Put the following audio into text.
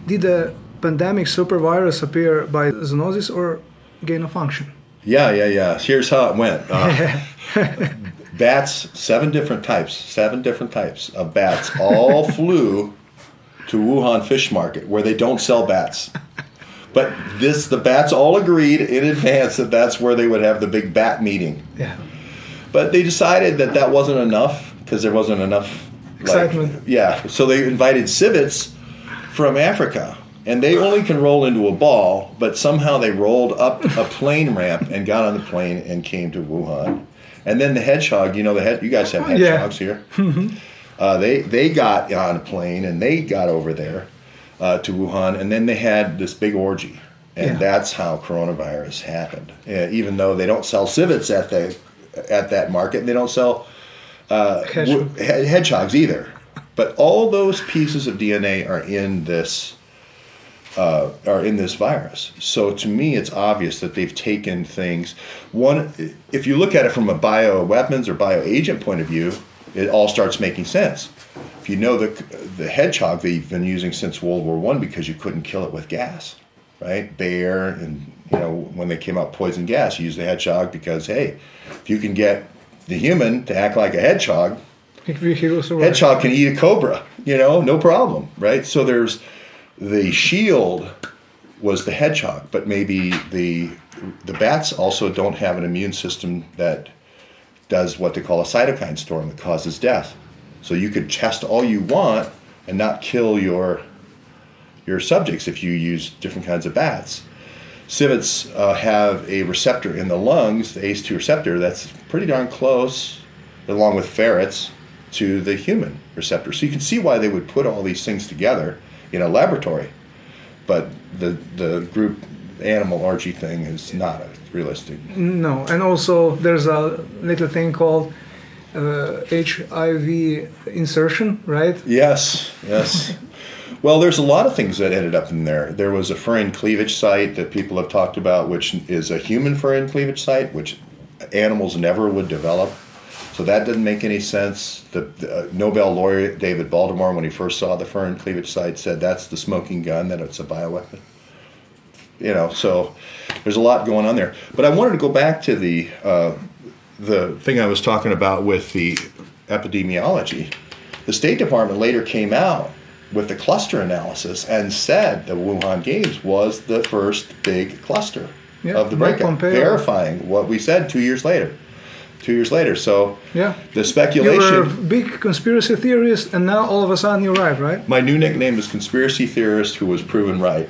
did the pandemic supervirus appear by zoonosis or gain of function? Yeah. Here's how it went. Bats, seven different types of bats all flew to Wuhan fish market where they don't sell bats. But the bats all agreed in advance that that's where they would have the big bat meeting. Yeah. But they decided that wasn't enough because there wasn't enough excitement. So they invited civets from Africa. And they only can roll into a ball, but somehow they rolled up a plane ramp and got on the plane and came to Wuhan. And then the hedgehog, you guys have hedgehogs here. They got on a plane and they got over there to Wuhan, and then they had this big orgy. And that's how coronavirus happened. Even though they don't sell civets at that market, and they don't sell hedgehogs either. But all those pieces of DNA are in this virus. So to me, it's obvious that they've taken things. One, if you look at it from a bioweapons or bioagent point of view, it all starts making sense. If you know the hedgehog they've been using since World War I because you couldn't kill it with gas, right? Bayer and when they came out poison gas, you used the hedgehog because hey, if you can get the human to act like a hedgehog, hedgehog can eat a cobra, no problem, right? So there's the shield was the hedgehog, but maybe the bats also don't have an immune system that does what they call a cytokine storm that causes death. So you could test all you want and not kill your subjects if you use different kinds of bats. Civets have a receptor in the lungs, the ACE2 receptor, that's pretty darn close, along with ferrets, to the human receptor. So you can see why they would put all these things together in a laboratory, but the group animal orgy thing is not realistic. No, and also there's a little thing called HIV insertion, right? Yes. Well, there's a lot of things that ended up in there. There was a furin cleavage site that people have talked about, which is a human furin cleavage site, which animals never would develop. So that didn't make any sense. The Nobel laureate David Baltimore, when he first saw the furin cleavage site, said that's the smoking gun, that it's a bioweapon. So there's a lot going on there. But I wanted to go back to the thing I was talking about with the epidemiology. The State Department later came out with the cluster analysis and said the Wuhan Games was the first big cluster of the breakout, verifying what we said 2 years later. 2 years later, so the speculation... You were a big conspiracy theorist, and now all of a sudden you're right? My new nickname is Conspiracy Theorist Who Was Proven Right.